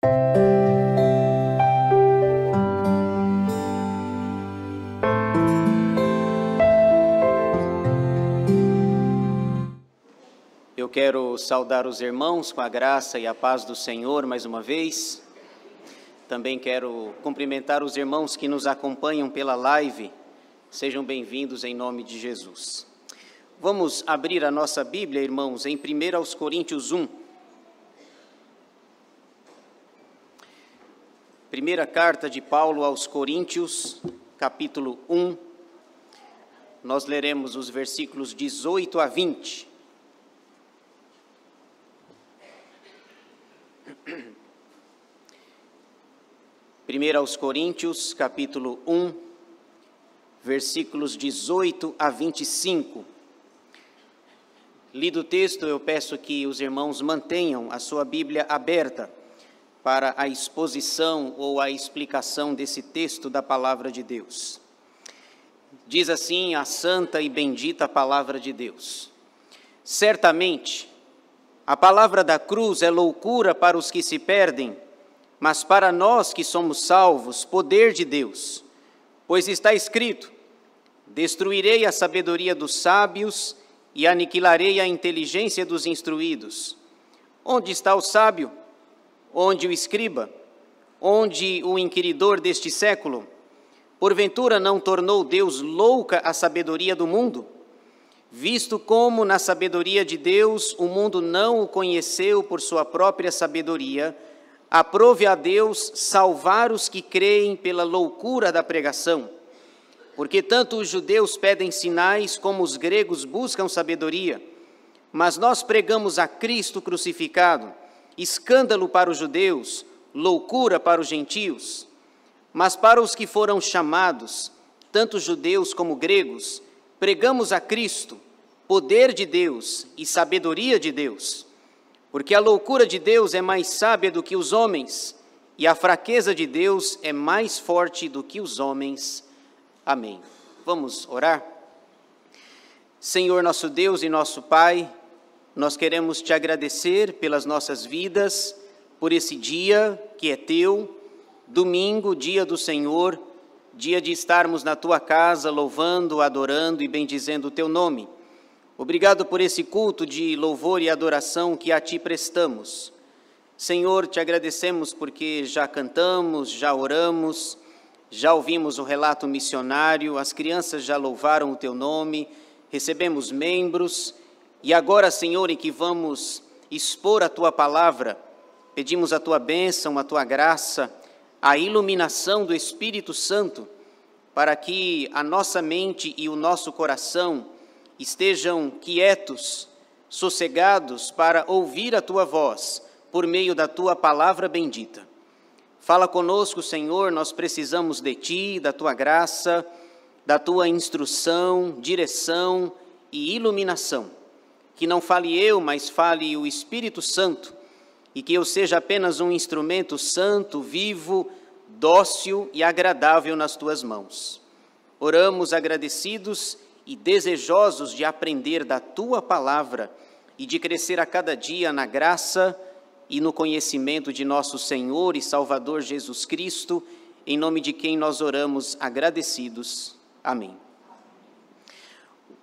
Eu quero saudar os irmãos com a graça e a paz do Senhor mais uma vez. Também quero cumprimentar os irmãos que nos acompanham pela live. Sejam bem-vindos em nome de Jesus. Vamos abrir a nossa Bíblia, irmãos, em 1 Coríntios 1. Primeira carta de Paulo aos Coríntios, capítulo 1. Nós leremos os versículos 18 a 20. Primeiro aos Coríntios, capítulo 1, versículos 18 a 25. Lido o texto, eu peço que os irmãos mantenham a sua Bíblia aberta para a exposição ou a explicação desse texto da Palavra de Deus. Diz assim a santa e bendita Palavra de Deus: certamente, a palavra da cruz é loucura para os que se perdem, mas para nós que somos salvos, poder de Deus. Pois está escrito: destruirei a sabedoria dos sábios e aniquilarei a inteligência dos instruídos. Onde está o sábio? Onde o escriba? Onde o inquiridor deste século? Porventura não tornou Deus louca a sabedoria do mundo? Visto como na sabedoria de Deus o mundo não o conheceu por sua própria sabedoria, aprove a Deus salvar os que creem pela loucura da pregação. Porque tanto os judeus pedem sinais como os gregos buscam sabedoria. Mas nós pregamos a Cristo crucificado, escândalo para os judeus, loucura para os gentios. Mas para os que foram chamados, tanto judeus como gregos, pregamos a Cristo, poder de Deus e sabedoria de Deus. Porque a loucura de Deus é mais sábia do que os homens, e a fraqueza de Deus é mais forte do que os homens. Amém. Vamos orar? Senhor nosso Deus e nosso Pai, nós queremos te agradecer pelas nossas vidas, por esse dia que é teu, domingo, dia do Senhor, dia de estarmos na tua casa louvando, adorando e bendizendo o teu nome. Obrigado por esse culto de louvor e adoração que a ti prestamos. Senhor, te agradecemos porque já cantamos, já oramos, já ouvimos o relato missionário, as crianças já louvaram o teu nome, recebemos membros, e agora, Senhor, em que vamos expor a tua palavra, pedimos a tua bênção, a tua graça, a iluminação do Espírito Santo, para que a nossa mente e o nosso coração estejam quietos, sossegados para ouvir a tua voz, por meio da tua palavra bendita. Fala conosco, Senhor, nós precisamos de ti, da tua graça, da tua instrução, direção e iluminação. Que não fale eu, mas fale o Espírito Santo, e que eu seja apenas um instrumento santo, vivo, dócil e agradável nas tuas mãos. Oramos agradecidos e desejosos de aprender da tua palavra e de crescer a cada dia na graça e no conhecimento de nosso Senhor e Salvador Jesus Cristo, em nome de quem nós oramos agradecidos. Amém.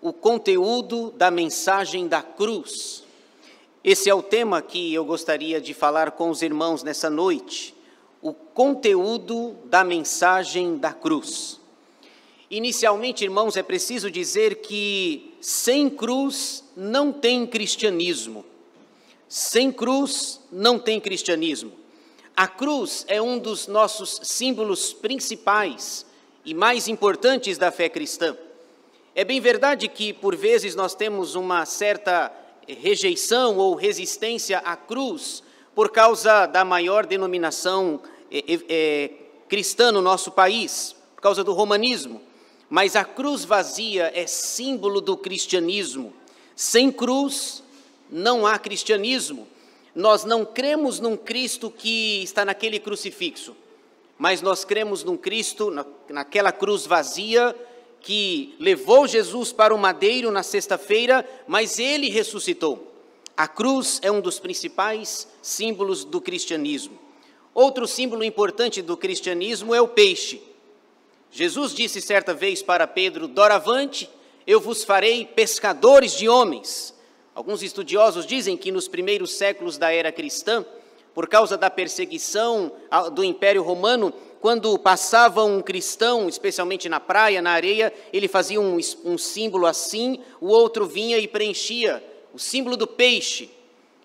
O conteúdo da mensagem da cruz. Esse é o tema que eu gostaria de falar com os irmãos nessa noite. O conteúdo da mensagem da cruz. Inicialmente, irmãos, é preciso dizer que sem cruz não tem cristianismo. Sem cruz não tem cristianismo. A cruz é um dos nossos símbolos principais e mais importantes da fé cristã. É bem verdade que, por vezes, nós temos uma certa rejeição ou resistência à cruz por causa da maior denominação cristã no nosso país, por causa do romanismo. Mas a cruz vazia é símbolo do cristianismo. Sem cruz não há cristianismo. Nós não cremos num Cristo que está naquele crucifixo, mas nós cremos num Cristo, naquela cruz vazia, que levou Jesus para o madeiro na sexta-feira, mas ele ressuscitou. A cruz é um dos principais símbolos do cristianismo. Outro símbolo importante do cristianismo é o peixe. Jesus disse certa vez para Pedro: doravante, eu vos farei pescadores de homens. Alguns estudiosos dizem que nos primeiros séculos da era cristã, por causa da perseguição do Império Romano, quando passava um cristão, especialmente na praia, na areia, ele fazia um símbolo assim, o outro vinha e preenchia o símbolo do peixe,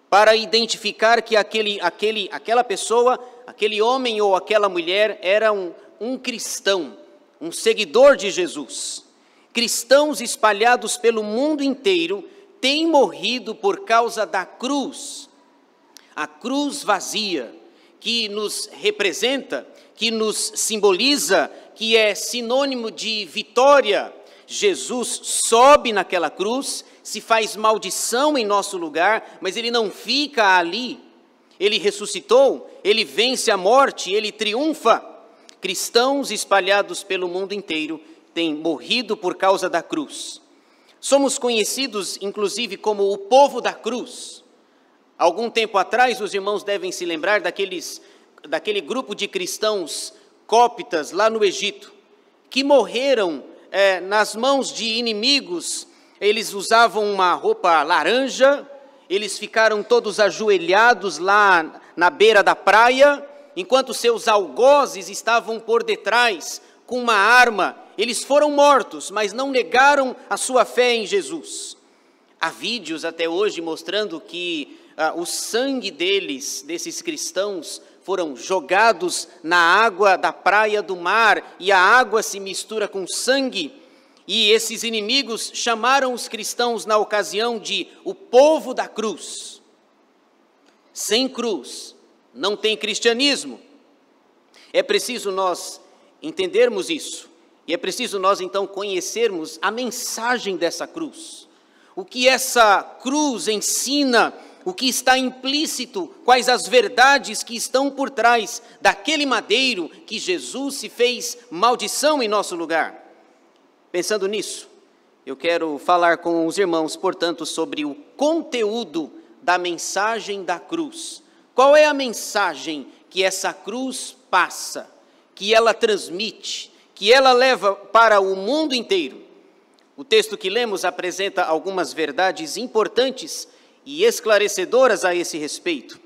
para identificar que aquela pessoa, aquele homem ou aquela mulher era um cristão, um seguidor de Jesus. Cristãos espalhados pelo mundo inteiro têm morrido por causa da cruz, a cruz vazia, que nos representa, que nos simboliza, que é sinônimo de vitória. Jesus sobe naquela cruz, se faz maldição em nosso lugar, mas ele não fica ali. Ele ressuscitou, ele vence a morte, ele triunfa. Cristãos espalhados pelo mundo inteiro têm morrido por causa da cruz. Somos conhecidos, inclusive, como o povo da cruz. Algum tempo atrás, os irmãos devem se lembrar daquele grupo de cristãos cóptas lá no Egito, que morreram nas mãos de inimigos. Eles usavam uma roupa laranja, eles ficaram todos ajoelhados lá na beira da praia, enquanto seus algozes estavam por detrás com uma arma. Eles foram mortos, mas não negaram a sua fé em Jesus. Há vídeos até hoje mostrando que o sangue desses cristãos, foram jogados na água da praia do mar, e a água se mistura com sangue, e esses inimigos chamaram os cristãos na ocasião de o povo da cruz. Sem cruz não tem cristianismo. É preciso nós entendermos isso, e é preciso nós então conhecermos a mensagem dessa cruz. O que essa cruz ensina, o que está implícito, quais as verdades que estão por trás daquele madeiro que Jesus se fez maldição em nosso lugar. Pensando nisso, eu quero falar com os irmãos, portanto, sobre o conteúdo da mensagem da cruz. Qual é a mensagem que essa cruz passa, que ela transmite, que ela leva para o mundo inteiro? O texto que lemos apresenta algumas verdades importantes e esclarecedoras a esse respeito.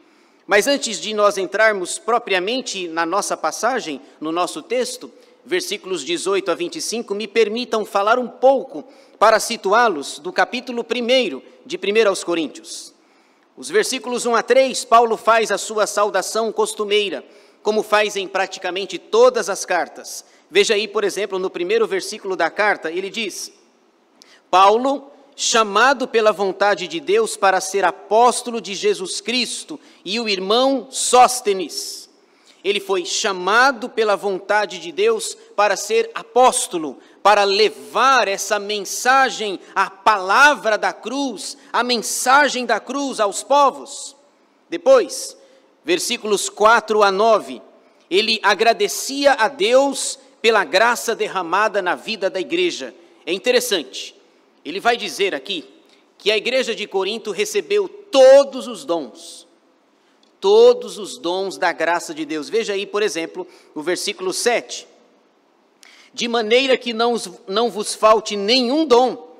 Mas antes de nós entrarmos propriamente na nossa passagem, no nosso texto, versículos 18 a 25, me permitam falar um pouco para situá-los do capítulo 1 de 1 aos Coríntios. Os versículos 1 a 3, Paulo faz a sua saudação costumeira, como faz em praticamente todas as cartas. Veja aí, por exemplo, no primeiro versículo da carta, ele diz: Paulo, chamado pela vontade de Deus para ser apóstolo de Jesus Cristo, e o irmão Sóstenes. Ele foi chamado pela vontade de Deus para ser apóstolo, para levar essa mensagem, a palavra da cruz, a mensagem da cruz aos povos. Depois, versículos 4 a 9, ele agradecia a Deus pela graça derramada na vida da igreja. É interessante. Ele vai dizer aqui que a igreja de Corinto recebeu todos os dons da graça de Deus. Veja aí, por exemplo, o versículo 7. De maneira que não vos falte nenhum dom,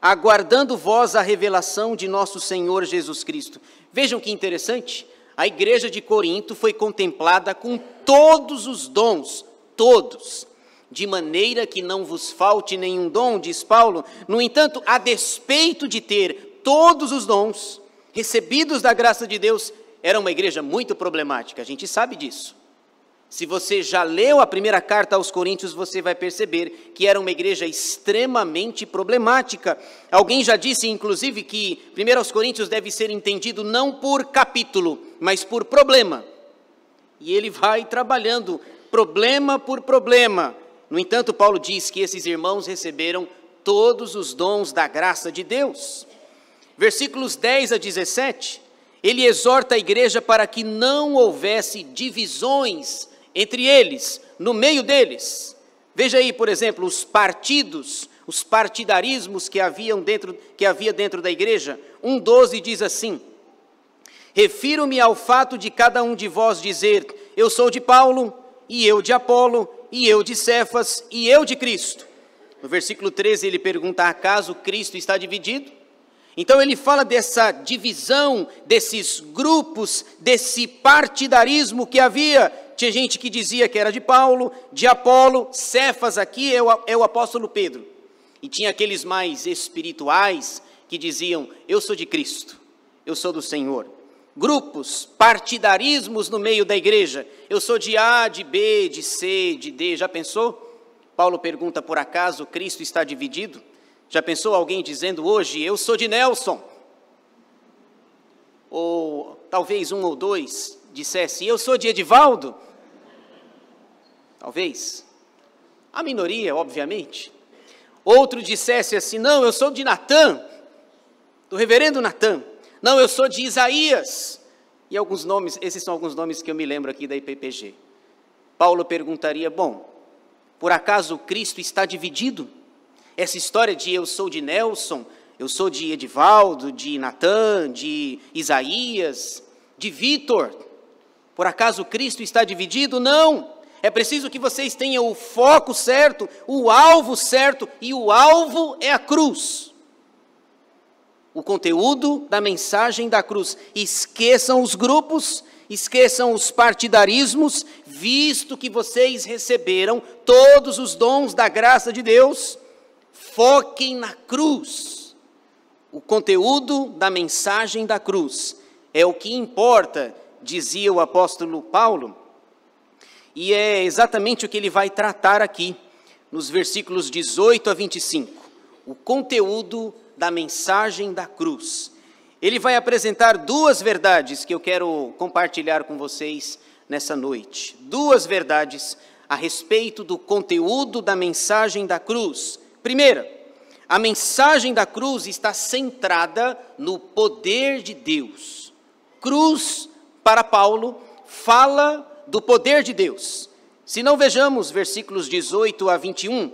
aguardando vós a revelação de nosso Senhor Jesus Cristo. Vejam que interessante, a igreja de Corinto foi contemplada com todos os dons, todos. De maneira que não vos falte nenhum dom, diz Paulo. No entanto, a despeito de ter todos os dons recebidos da graça de Deus, era uma igreja muito problemática, a gente sabe disso. Se você já leu a primeira carta aos Coríntios, você vai perceber que era uma igreja extremamente problemática. Alguém já disse, inclusive, que 1 aos Coríntios deve ser entendido não por capítulo, mas por problema. E ele vai trabalhando problema por problema. No entanto, Paulo diz que esses irmãos receberam todos os dons da graça de Deus. Versículos 10 a 17, ele exorta a igreja para que não houvesse divisões entre eles, no meio deles. Veja aí, por exemplo, os partidos, os partidarismos que havia dentro da igreja. 1:12 diz assim: refiro-me ao fato de cada um de vós dizer: eu sou de Paulo, e eu de Apolo, e eu de Cefas, e eu de Cristo. No versículo 13 ele pergunta, acaso Cristo está dividido? Então ele fala dessa divisão, desses grupos, desse partidarismo que havia. Tinha gente que dizia que era de Paulo, de Apolo, Cefas aqui é o apóstolo Pedro. E tinha aqueles mais espirituais que diziam, eu sou de Cristo, eu sou do Senhor. Grupos, partidarismos no meio da igreja, eu sou de A, de B, de C, de D, já pensou? Paulo pergunta, por acaso Cristo está dividido? Já pensou alguém dizendo hoje, eu sou de Nelson? Ou talvez um ou dois dissesse, eu sou de Edivaldo? Talvez. A minoria, obviamente. Outro dissesse assim, não, eu sou de Natã, do reverendo Natã. Não, eu sou de Isaías. E alguns nomes, esses são alguns nomes que eu me lembro aqui da IPPG. Paulo perguntaria, bom, por acaso Cristo está dividido? Essa história de eu sou de Nelson, eu sou de Edivaldo, de Natã, de Isaías, de Vitor. Por acaso Cristo está dividido? Não. É preciso que vocês tenham o foco certo, o alvo certo, e o alvo é a cruz. O conteúdo da mensagem da cruz. Esqueçam os grupos, esqueçam os partidarismos, visto que vocês receberam todos os dons da graça de Deus. Foquem na cruz. O conteúdo da mensagem da cruz é o que importa, dizia o apóstolo Paulo, e é exatamente o que ele vai tratar aqui, nos versículos 18 a 25. O conteúdo da mensagem da cruz. Ele vai apresentar duas verdades que eu quero compartilhar com vocês nessa noite. Duas verdades a respeito do conteúdo da mensagem da cruz. Primeira, a mensagem da cruz está centrada no poder de Deus. Cruz, para Paulo, fala do poder de Deus. Se não vejamos versículos 18 a 21,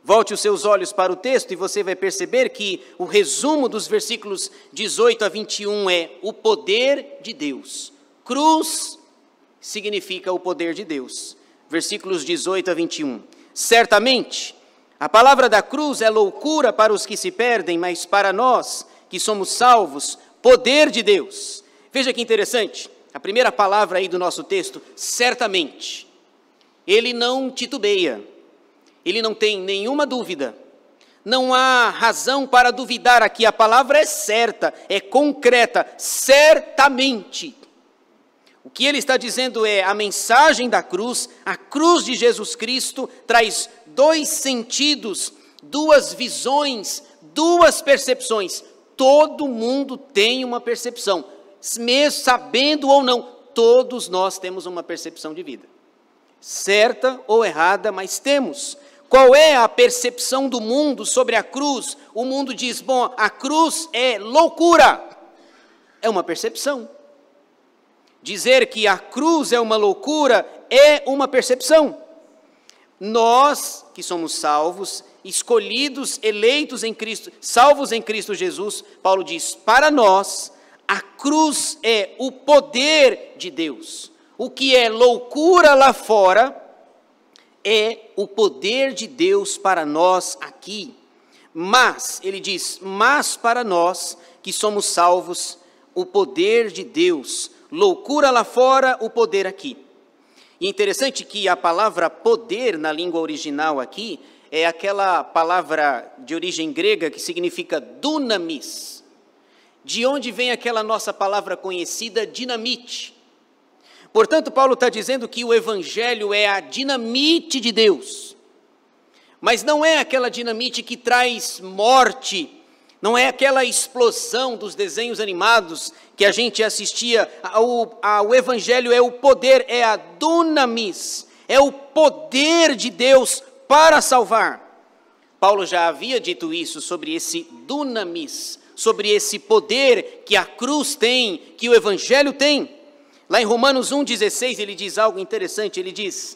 volte os seus olhos para o texto e você vai perceber que o resumo dos versículos 18 a 21 é o poder de Deus. Cruz significa o poder de Deus. Versículos 18 a 21. Certamente, a palavra da cruz é loucura para os que se perdem, mas para nós, que somos salvos, poder de Deus. Veja que interessante, a primeira palavra aí do nosso texto, certamente. Ele não titubeia, ele não tem nenhuma dúvida. Não há razão para duvidar aqui, a palavra é certa, é concreta, certamente. O que ele está dizendo é, a mensagem da cruz, a cruz de Jesus Cristo, traz dois sentidos, duas visões, duas percepções. Todo mundo tem uma percepção, mesmo sabendo ou não, todos nós temos uma percepção de vida. Certa ou errada, mas temos. Qual é a percepção do mundo sobre a cruz? O mundo diz, bom, a cruz é loucura. É uma percepção. Dizer que a cruz é uma loucura é uma percepção. Nós, que somos salvos, escolhidos, eleitos em Cristo, salvos em Cristo Jesus, Paulo diz, para nós, a cruz é o poder de Deus. O que é loucura lá fora é o poder de Deus para nós aqui. Mas, ele diz, mas para nós que somos salvos, o poder de Deus. Loucura lá fora, o poder aqui. E é interessante que a palavra poder na língua original aqui é aquela palavra de origem grega que significa dunamis. De onde vem aquela nossa palavra conhecida, dinamite. Portanto, Paulo está dizendo que o evangelho é a dinamite de Deus. Mas não é aquela dinamite que traz morte, não é aquela explosão dos desenhos animados que a gente assistia. O evangelho é o poder, é a dunamis, é o poder de Deus para salvar. Paulo já havia dito isso sobre esse dunamis, sobre esse poder que a cruz tem, que o evangelho tem. Lá em Romanos 1,16 ele diz algo interessante, ele diz,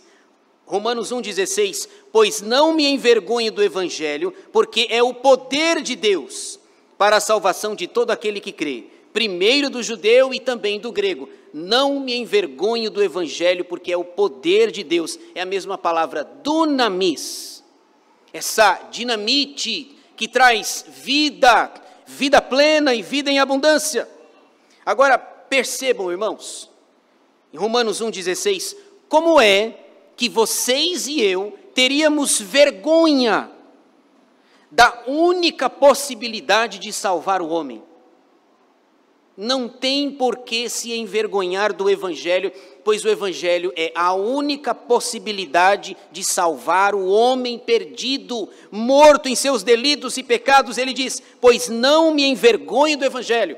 Romanos 1,16, pois não me envergonho do evangelho, porque é o poder de Deus para a salvação de todo aquele que crê, primeiro do judeu e também do grego. Não me envergonho do evangelho, porque é o poder de Deus. É a mesma palavra dunamis, essa dinamite que traz vida, vida plena e vida em abundância. Agora, percebam, irmãos, em Romanos 1,16, como é que vocês e eu teríamos vergonha da única possibilidade de salvar o homem. Não tem por que se envergonhar do evangelho, pois o evangelho é a única possibilidade de salvar o homem perdido, morto em seus delitos e pecados. Ele diz: pois não me envergonho do evangelho.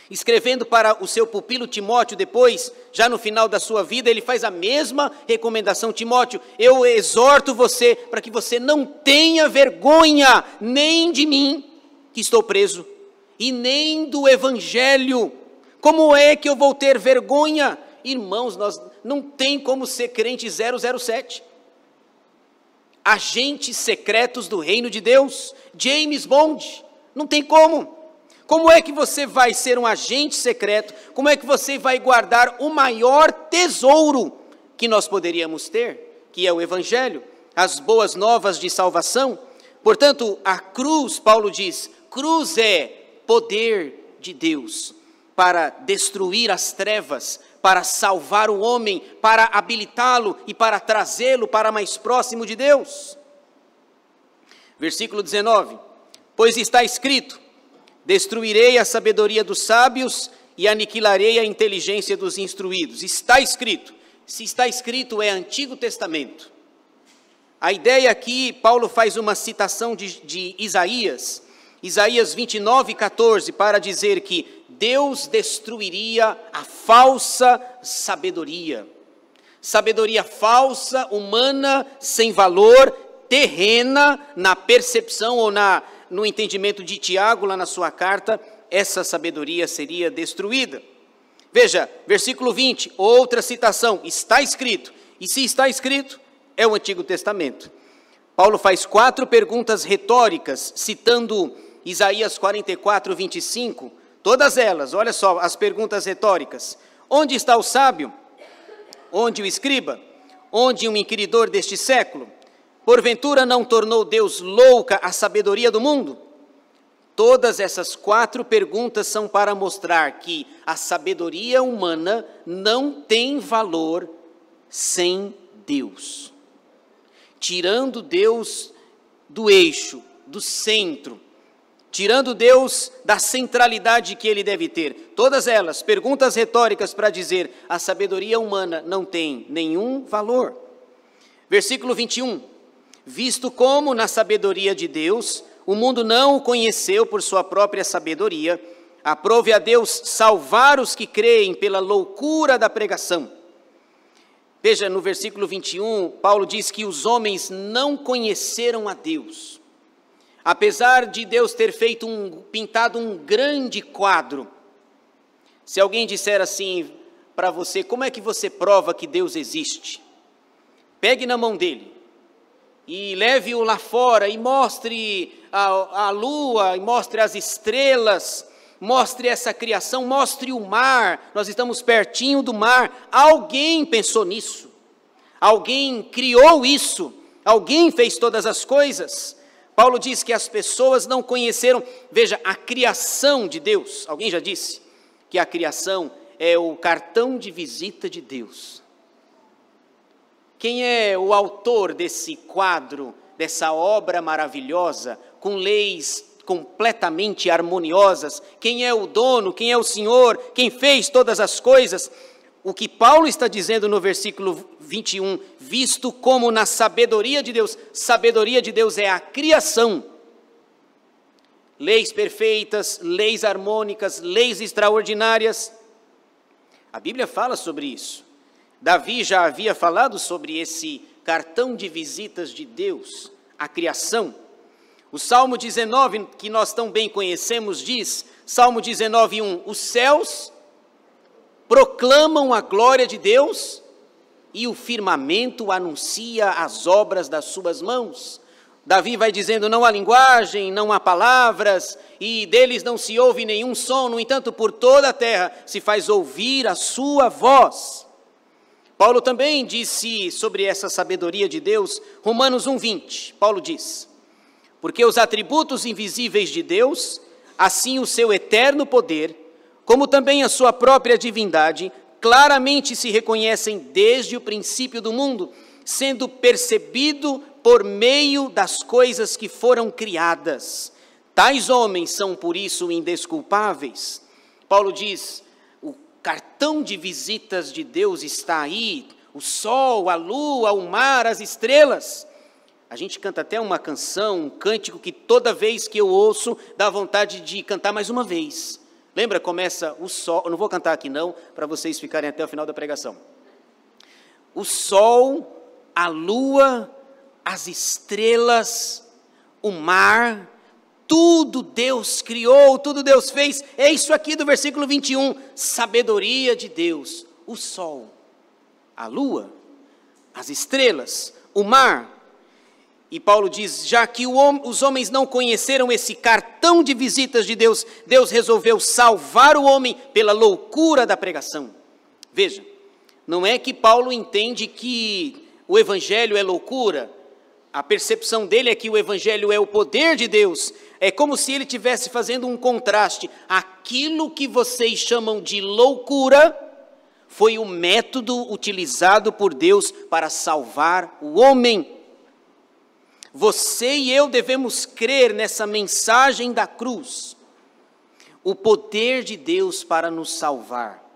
Escrevendo para o seu pupilo Timóteo depois, já no final da sua vida, ele faz a mesma recomendação. Timóteo, eu exorto você para que você não tenha vergonha nem de mim, que estou preso, e nem do evangelho. Como é que eu vou ter vergonha? Irmãos, nós não tem como ser crente 007. Agentes secretos do reino de Deus, James Bond, não tem como. Como é que você vai ser um agente secreto? Como é que você vai guardar o maior tesouro que nós poderíamos ter, que é o evangelho, as boas novas de salvação? Portanto, a cruz, Paulo diz, cruz é poder de Deus para destruir as trevas, para salvar o homem, para habilitá-lo e para trazê-lo para mais próximo de Deus. Versículo 19, pois está escrito: destruirei a sabedoria dos sábios e aniquilarei a inteligência dos instruídos. Está escrito. Se está escrito, é Antigo Testamento. A ideia aqui, Paulo faz uma citação de Isaías, Isaías 29:14, para dizer que Deus destruiria a falsa sabedoria. Sabedoria falsa, humana, sem valor, terrena, na percepção ou no entendimento de Tiago, lá na sua carta, essa sabedoria seria destruída. Veja, versículo 20, outra citação, está escrito. E se está escrito, é o Antigo Testamento. Paulo faz 4 perguntas retóricas, citando Isaías 44:25, todas elas, olha só, as perguntas retóricas. Onde está o sábio? Onde o escriba? Onde um inquiridor deste século? Porventura não tornou Deus louca a sabedoria do mundo? Todas essas 4 perguntas são para mostrar que a sabedoria humana não tem valor sem Deus. Tirando Deus do eixo, do centro, tirando Deus da centralidade que ele deve ter. Todas elas, perguntas retóricas para dizer, a sabedoria humana não tem nenhum valor. Versículo 21. Visto como, na sabedoria de Deus, o mundo não o conheceu por sua própria sabedoria, aprove a Deus salvar os que creem pela loucura da pregação. Veja, no versículo 21, Paulo diz que os homens não conheceram a Deus. Apesar de Deus ter pintado um grande quadro, se alguém disser assim para você, como é que você prova que Deus existe? Pegue na mão dele e leve-o lá fora e mostre a lua, e mostre as estrelas, mostre essa criação, mostre o mar. Nós estamos pertinho do mar. Alguém pensou nisso, alguém criou isso, alguém fez todas as coisas. Paulo diz que as pessoas não conheceram, veja, a criação de Deus. Alguém já disse que a criação é o cartão de visita de Deus. Quem é o autor desse quadro, dessa obra maravilhosa, com leis completamente harmoniosas? Quem é o dono? Quem é o Senhor? Quem fez todas as coisas? O que Paulo está dizendo no versículo 21, visto como na sabedoria de Deus é a criação. Leis perfeitas, leis harmônicas, leis extraordinárias. A Bíblia fala sobre isso. Davi já havia falado sobre esse cartão de visitas de Deus, a criação. O Salmo 19, que nós tão bem conhecemos, diz, Salmo 19:1, os céus proclamam a glória de Deus e o firmamento anuncia as obras das suas mãos. Davi vai dizendo, não há linguagem, não há palavras, e deles não se ouve nenhum som, no entanto, por toda a terra se faz ouvir a sua voz. Paulo também disse sobre essa sabedoria de Deus, Romanos 1:20, Paulo diz, porque os atributos invisíveis de Deus, assim o seu eterno poder, como também a sua própria divindade, claramente se reconhecem desde o princípio do mundo, sendo percebido por meio das coisas que foram criadas. Tais homens são por isso indesculpáveis. Paulo diz, o cartão de visitas de Deus está aí, o sol, a lua, o mar, as estrelas. A gente canta até uma canção, um cântico que toda vez que eu ouço, dá vontade de cantar mais uma vez. Lembra, começa o sol, eu não vou cantar aqui não, para vocês ficarem até o final da pregação. O sol, a lua, as estrelas, o mar, tudo Deus criou, tudo Deus fez. É isso aqui do versículo 21, sabedoria de Deus. O sol, a lua, as estrelas, o mar. E Paulo diz, já que os homens não conheceram esse cartão de visitas de Deus, Deus resolveu salvar o homem pela loucura da pregação. Veja, não é que Paulo entende que o evangelho é loucura, a percepção dele é que o evangelho é o poder de Deus, é como se ele estivesse fazendo um contraste. Aquilo que vocês chamam de loucura foi o método utilizado por Deus para salvar o homem. Você e eu devemos crer nessa mensagem da cruz, o poder de Deus para nos salvar.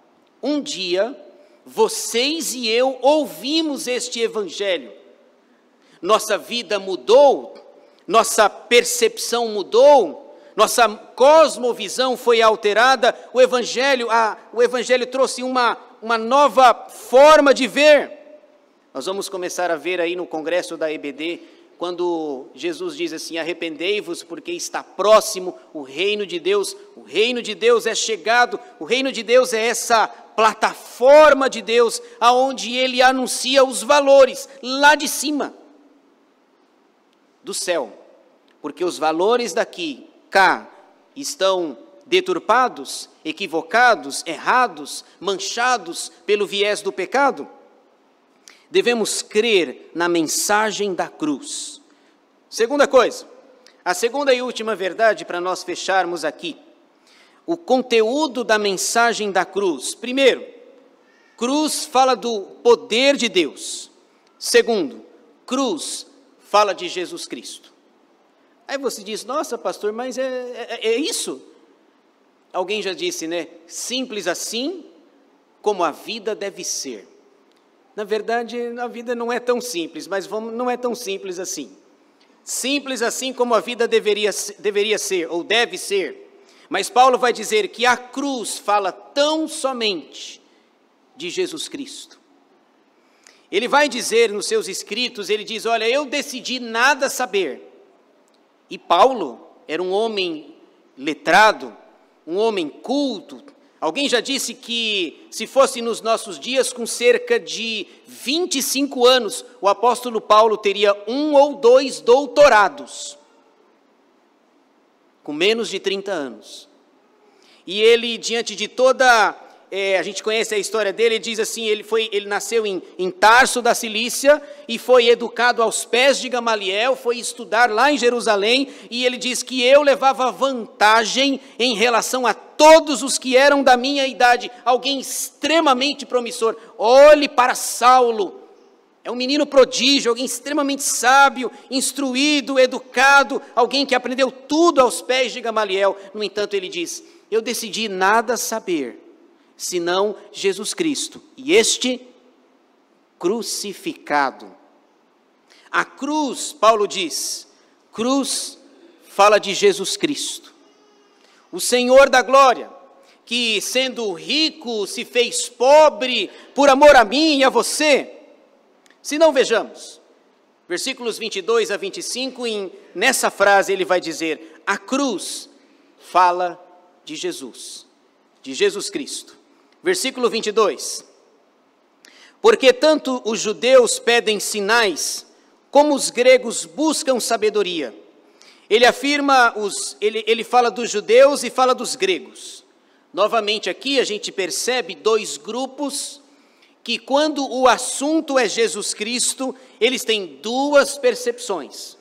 Um dia, vocês e eu ouvimos este evangelho, nossa vida mudou, nossa percepção mudou, nossa cosmovisão foi alterada, o evangelho trouxe uma nova forma de ver. Nós vamos começar a ver aí no congresso da EBD, quando Jesus diz assim, arrependei-vos porque está próximo o reino de Deus é chegado, o reino de Deus é essa plataforma de Deus, aonde ele anuncia os valores lá de cima do céu, porque os valores cá, estão deturpados, equivocados, errados, manchados pelo viés do pecado. Devemos crer na mensagem da cruz. Segunda coisa, a segunda e última verdade para nós fecharmos aqui, o conteúdo da mensagem da cruz. Primeiro, cruz fala do poder de Deus. Segundo, cruz fala de Jesus Cristo. Aí você diz, nossa pastor, mas é isso? Alguém já disse, né? Simples assim como a vida deve ser. Na verdade, a vida não é tão simples, mas não é tão simples assim. Simples assim como a vida deveria ser, ou deve ser. Mas Paulo vai dizer que a cruz fala tão somente de Jesus Cristo. Ele vai dizer nos seus escritos, ele diz, olha, eu decidi nada saber. E Paulo era um homem letrado, um homem culto. Alguém já disse que se fosse nos nossos dias, com cerca de 25 anos, o apóstolo Paulo teria 1 ou 2 doutorados, com menos de 30 anos. E ele, diante de toda, a gente conhece a história dele, ele diz assim, ele nasceu em Tarso da Cilícia e foi educado aos pés de Gamaliel, foi estudar lá em Jerusalém, e ele diz que eu levava vantagem em relação a todos os que eram da minha idade, alguém extremamente promissor. Olhe para Saulo, é um menino prodígio, alguém extremamente sábio, instruído, educado, alguém que aprendeu tudo aos pés de Gamaliel. No entanto, ele diz, eu decidi nada saber, senão Jesus Cristo, e este crucificado. A cruz, Paulo diz, cruz fala de Jesus Cristo, o Senhor da glória, que sendo rico se fez pobre por amor a mim e a você. Se não, vejamos, versículos 22 a 25, nessa frase ele vai dizer, a cruz fala de Jesus Cristo. Versículo 22, porque tanto os judeus pedem sinais, como os gregos buscam sabedoria. Ele afirma, ele fala dos judeus e fala dos gregos. Novamente aqui a gente percebe dois grupos que, quando o assunto é Jesus Cristo, eles têm duas percepções.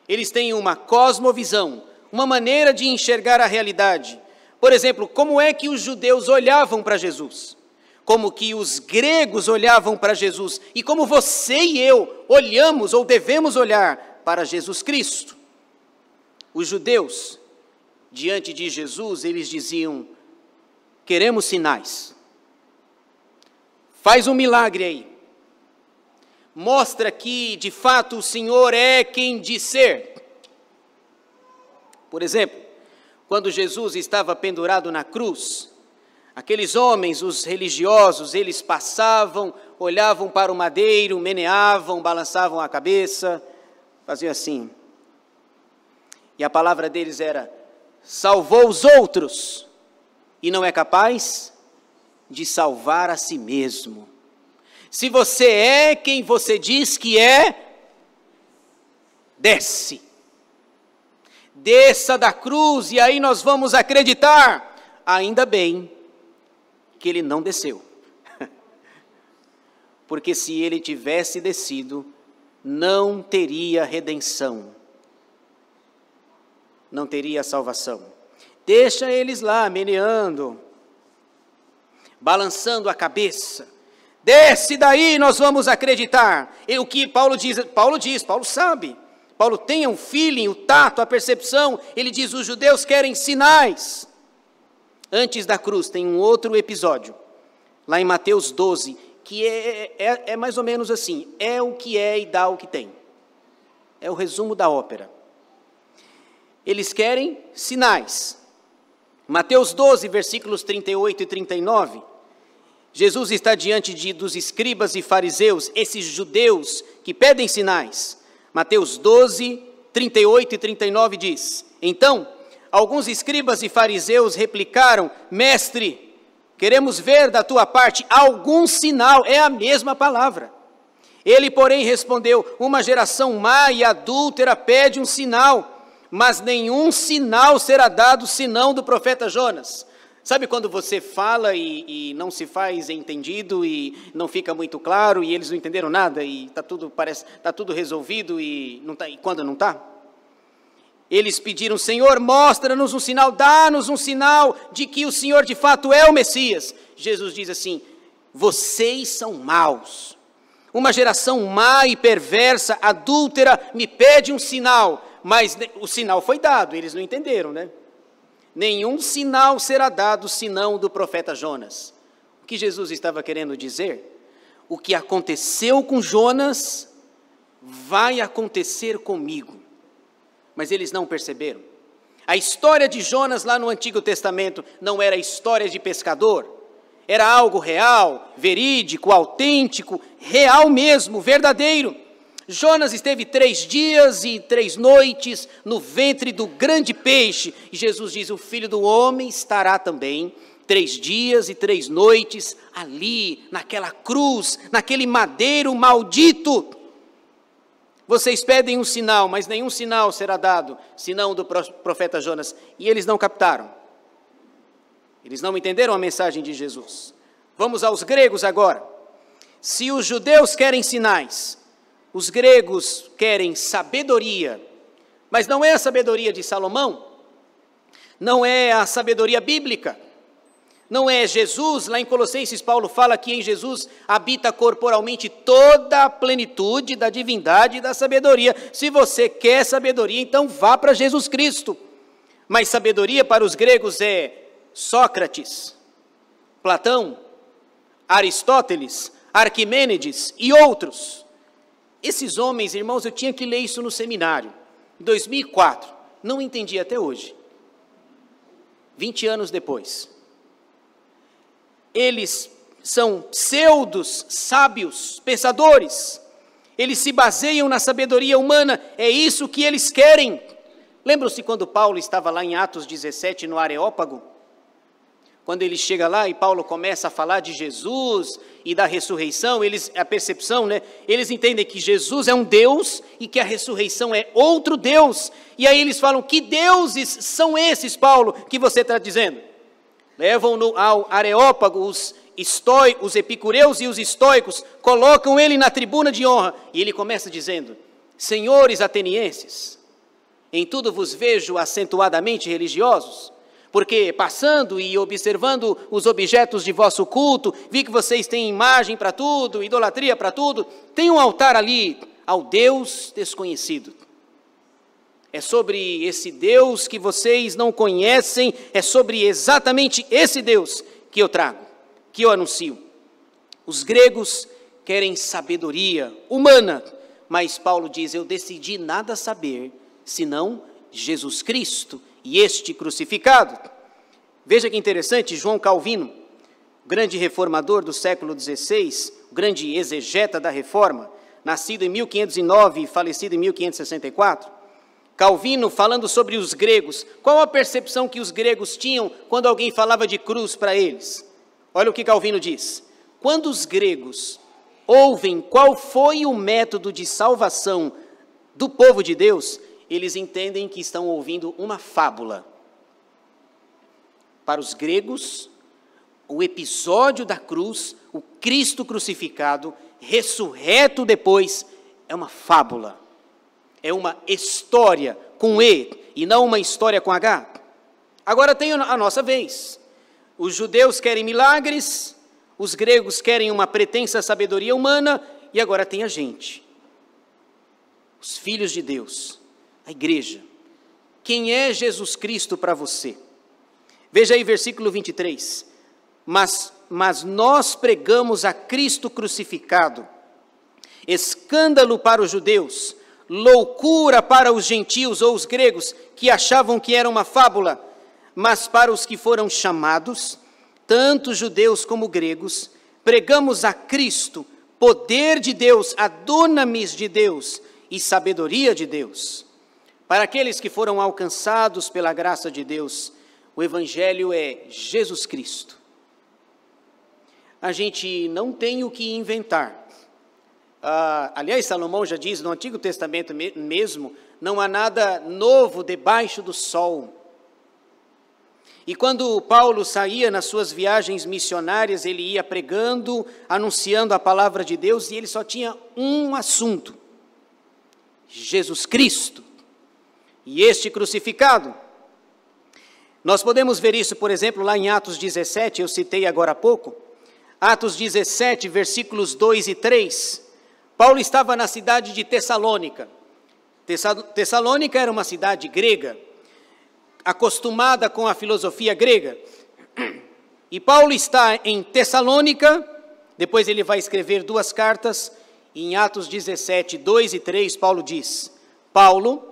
Eles têm uma cosmovisão, uma maneira de enxergar a realidade. Por exemplo, como é que os judeus olhavam para Jesus? Como que os gregos olhavam para Jesus? E como você e eu olhamos ou devemos olhar para Jesus Cristo? Os judeus, diante de Jesus, eles diziam: queremos sinais. Faz um milagre aí. Mostra que, de fato, o Senhor é quem diz ser. Por exemplo, quando Jesus estava pendurado na cruz, aqueles homens, os religiosos, eles passavam, olhavam para o madeiro, meneavam, balançavam a cabeça, faziam assim. E a palavra deles era: salvou os outros e não é capaz de salvar a si mesmo. Se você é quem você diz que é, desce. Desça da cruz e aí nós vamos acreditar. Ainda bem que ele não desceu. Porque se ele tivesse descido, não teria redenção. Não teria salvação. Deixa eles lá meneando, balançando a cabeça. Desce daí, nós vamos acreditar. E o que Paulo diz, Paulo sabe. Paulo tem um feeling, o tato, a percepção. Ele diz: os judeus querem sinais. Antes da cruz tem um outro episódio, lá em Mateus 12, que é mais ou menos assim: é o que é e dá o que tem. É o resumo da ópera. Eles querem sinais. Mateus 12, versículos 38 e 39, Jesus está diante dos escribas e fariseus, esses judeus que pedem sinais. Mateus 12, 38 e 39 diz: então, alguns escribas e fariseus replicaram: mestre, queremos ver da tua parte algum sinal. É a mesma palavra. Ele, porém, respondeu: uma geração má e adúltera pede um sinal, mas nenhum sinal será dado senão do profeta Jonas. Sabe quando você fala e não se faz entendido e não fica muito claro e eles não entenderam nada e está tudo resolvido e quando não está? Eles pediram: Senhor, mostra-nos um sinal, dá-nos um sinal de que o Senhor de fato é o Messias. Jesus diz assim: vocês são maus. Uma geração má e perversa, adúltera, me pede um sinal, mas o sinal foi dado, eles não entenderam, né? Nenhum sinal será dado senão do profeta Jonas. O que Jesus estava querendo dizer? O que aconteceu com Jonas vai acontecer comigo. Mas eles não perceberam. A história de Jonas lá no Antigo Testamento não era história de pescador. Era algo real, verídico, autêntico, real mesmo, verdadeiro. Jonas esteve 3 dias e 3 noites no ventre do grande peixe. E Jesus diz: o Filho do Homem estará também 3 dias e 3 noites ali, naquela cruz, naquele madeiro maldito. Vocês pedem um sinal, mas nenhum sinal será dado, senão do profeta Jonas. E eles não captaram. Eles não entenderam a mensagem de Jesus. Vamos aos gregos agora. Se os judeus querem sinais, os gregos querem sabedoria, mas não é a sabedoria de Salomão, não é a sabedoria bíblica, não é Jesus. Lá em Colossenses, Paulo fala que em Jesus habita corporalmente toda a plenitude da divindade e da sabedoria. Se você quer sabedoria, então vá para Jesus Cristo. Mas sabedoria para os gregos é Sócrates, Platão, Aristóteles, Arquimênides e outros. Esses homens, irmãos, eu tinha que ler isso no seminário, em 2004, não entendi até hoje, 20 anos depois. Eles são pseudos sábios, pensadores, eles se baseiam na sabedoria humana, é isso que eles querem. Lembram-se quando Paulo estava lá em Atos 17, no Areópago? quando ele chega lá e Paulo começa a falar de Jesus e da ressurreição, a percepção, né? Eles entendem que Jesus é um Deus e que a ressurreição é outro Deus. E aí eles falam, que deuses são esses, Paulo, que você está dizendo? Levam-no ao Areópago, os epicureus e os estoicos, colocam ele na tribuna de honra. E ele começa dizendo, senhores atenienses, em tudo vos vejo acentuadamente religiosos, porque passando e observando os objetos de vosso culto, vi que vocês têm imagem para tudo, idolatria para tudo, tem um altar ali ao Deus desconhecido. É sobre esse Deus que vocês não conhecem, é sobre exatamente esse Deus que eu trago, que eu anuncio. Os gregos querem sabedoria humana, mas Paulo diz, eu decidi nada saber, senão Jesus Cristo e este crucificado. Veja que interessante, João Calvino, grande reformador do século XVI, grande exegeta da reforma, nascido em 1509 e falecido em 1564, Calvino falando sobre os gregos, qual a percepção que os gregos tinham quando alguém falava de cruz para eles? Olha o que Calvino diz, quando os gregos ouvem qual foi o método de salvação do povo de Deus, eles entendem que estão ouvindo uma fábula. Para os gregos, o episódio da cruz, o Cristo crucificado, ressurreto depois, é uma fábula. É uma história com E e não uma história com H. Agora tem a nossa vez. Os judeus querem milagres, os gregos querem uma pretensa sabedoria humana e agora tem a gente. Os filhos de Deus. A igreja, quem é Jesus Cristo para você? Veja aí versículo 23, mas nós pregamos a Cristo crucificado, escândalo para os judeus, loucura para os gentios ou os gregos, que achavam que era uma fábula, mas para os que foram chamados, tanto judeus como gregos, pregamos a Cristo, poder de Deus, a dunamis de Deus e sabedoria de Deus. Para aqueles que foram alcançados pela graça de Deus, o Evangelho é Jesus Cristo. A gente não tem o que inventar. Aliás, Salomão já diz no Antigo Testamento mesmo, não há nada novo debaixo do sol. E quando Paulo saía nas suas viagens missionárias, ele ia pregando, anunciando a palavra de Deus, e ele só tinha um assunto: Jesus Cristo. E este crucificado. Nós podemos ver isso, por exemplo, lá em Atos 17, eu citei agora há pouco. Atos 17, versículos 2 e 3. Paulo estava na cidade de Tessalônica. Tessalônica era uma cidade grega, acostumada com a filosofia grega. E Paulo está em Tessalônica, depois ele vai escrever 2 cartas. Em Atos 17, 2 e 3, Paulo diz, Paulo,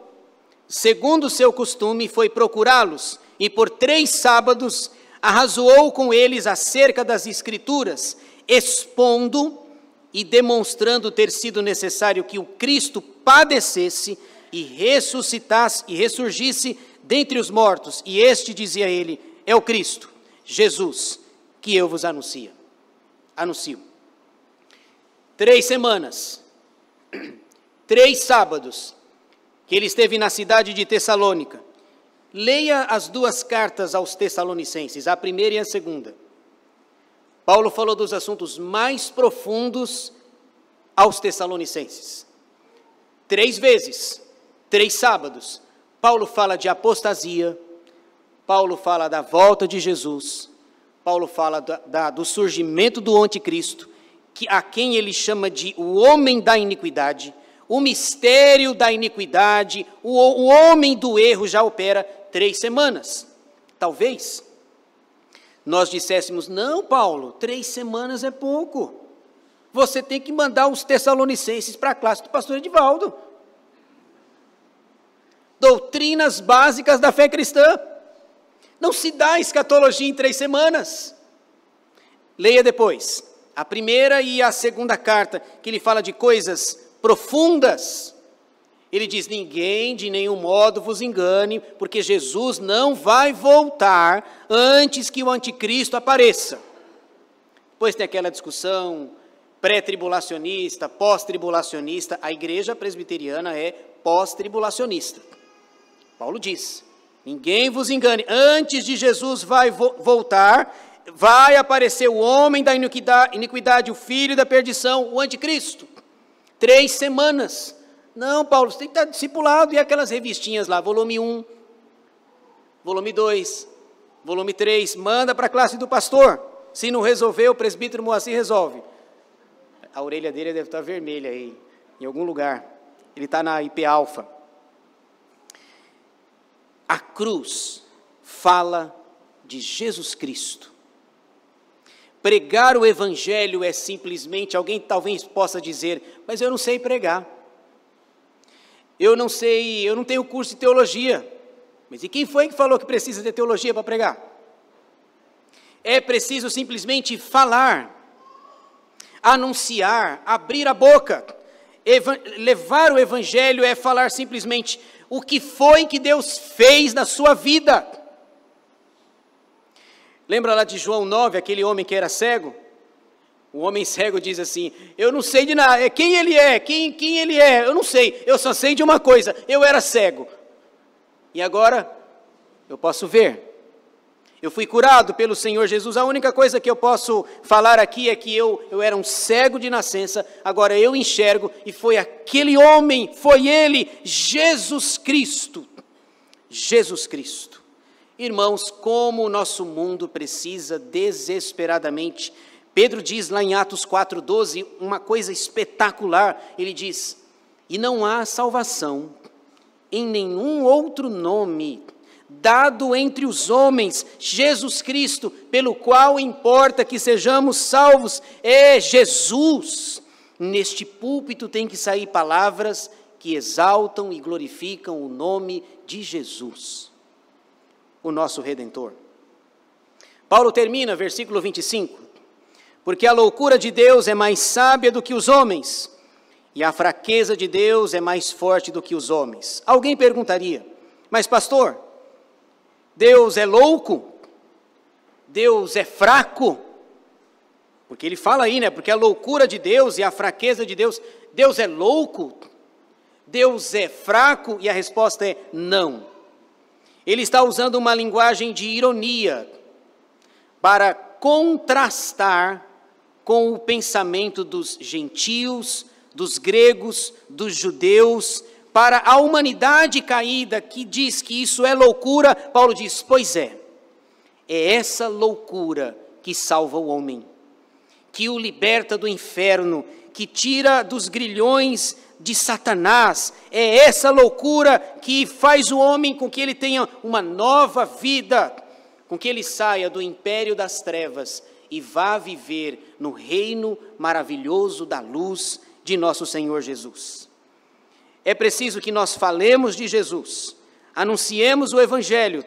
segundo o seu costume, foi procurá-los, e por 3 sábados arrazoou com eles acerca das Escrituras, expondo e demonstrando ter sido necessário que o Cristo padecesse e ressuscitasse e ressurgisse dentre os mortos. E este, dizia ele, é o Cristo, Jesus, que eu vos anuncio. 3 semanas, 3 sábados, que ele esteve na cidade de Tessalônica. Leia as 2 cartas aos Tessalonicenses, a primeira e a segunda. Paulo falou dos assuntos mais profundos aos Tessalonicenses. 3 vezes, 3 sábados, Paulo fala de apostasia, Paulo fala da volta de Jesus, Paulo fala do surgimento do anticristo, a quem ele chama de o homem da iniquidade, o mistério da iniquidade, o homem do erro já opera 3 semanas. Talvez nós disséssemos, não, Paulo, 3 semanas é pouco. Você tem que mandar os Tessalonicenses para a classe do pastor Edivaldo. Doutrinas básicas da fé cristã. Não se dá escatologia em 3 semanas. Leia depois a primeira e a segunda carta, que ele fala de coisas profundas. Ele diz: ninguém de nenhum modo vos engane, porque Jesus não vai voltar antes que o anticristo apareça. Depois tem aquela discussão pré-tribulacionista, pós-tribulacionista. A igreja presbiteriana é pós-tribulacionista. Paulo diz: ninguém vos engane, antes de Jesus vai voltar, vai aparecer o homem da iniquidade, o filho da perdição, o anticristo. 3 semanas. Não, Paulo, você tem que estar discipulado. E aquelas revistinhas lá, volume 1, volume 2, volume 3, manda para a classe do pastor. Se não resolver, o presbítero Moacir resolve. A orelha dele deve estar vermelha aí, em algum lugar. Ele está na IP Alfa. A cruz fala de Jesus Cristo. Pregar o evangelho é simplesmente, alguém talvez possa dizer, mas eu não sei pregar. Eu não tenho curso de teologia. Mas e quem foi que falou que precisa de teologia para pregar? É preciso simplesmente falar, anunciar, abrir a boca. Levar o evangelho é falar simplesmente o que foi que Deus fez na sua vida. Lembra lá de João 9, aquele homem que era cego? O homem cego diz assim: eu não sei de nada, quem ele é, quem ele é, eu não sei, eu só sei de uma coisa, eu era cego. E agora eu posso ver. Eu fui curado pelo Senhor Jesus. A única coisa que eu posso falar aqui é que eu era um cego de nascença, agora eu enxergo, e foi aquele homem, foi ele, Jesus Cristo. Jesus Cristo. Irmãos, como o nosso mundo precisa desesperadamente. Pedro diz lá em Atos 4,12, uma coisa espetacular. Ele diz: e não há salvação em nenhum outro nome dado entre os homens, Jesus Cristo, pelo qual importa que sejamos salvos, é Jesus. Neste púlpito tem que sair palavras que exaltam e glorificam o nome de Jesus, o nosso Redentor. Paulo termina, versículo 25, porque a loucura de Deus é mais sábia do que os homens, e a fraqueza de Deus é mais forte do que os homens. Alguém perguntaria: mas pastor, Deus é louco? Deus é fraco? Porque ele fala aí, né? Porque a loucura de Deus e a fraqueza de Deus, Deus é louco? Deus é fraco? E a resposta é não. Ele está usando uma linguagem de ironia para contrastar com o pensamento dos gentios, dos gregos, dos judeus. Para a humanidade caída que diz que isso é loucura, Paulo diz: pois é essa loucura que salva o homem, que o liberta do inferno, que tira dos grilhões de Satanás. É essa loucura que faz o homem com que ele tenha uma nova vida, com que ele saia do império das trevas e vá viver no reino maravilhoso da luz de nosso Senhor Jesus. É preciso que nós falemos de Jesus, anunciemos o evangelho,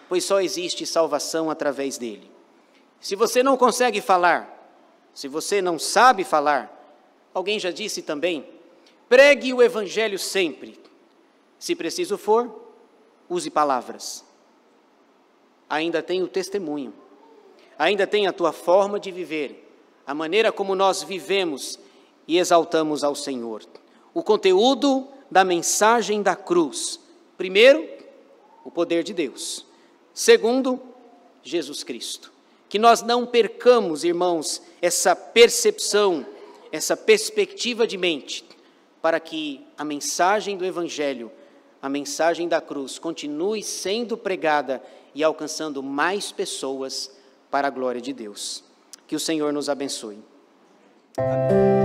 pois só existe salvação através dele. Se você não consegue falar, se você não sabe falar, alguém já disse também, pregue o evangelho sempre. Se preciso for, use palavras. Ainda tem o testemunho, ainda tem a tua forma de viver, a maneira como nós vivemos e exaltamos ao Senhor. O conteúdo da mensagem da cruz: primeiro, o poder de Deus; segundo, Jesus Cristo. Que nós não percamos, irmãos, essa percepção, essa perspectiva de mente, para que a mensagem do Evangelho, a mensagem da cruz, continue sendo pregada e alcançando mais pessoas para a glória de Deus. Que o Senhor nos abençoe. Amém.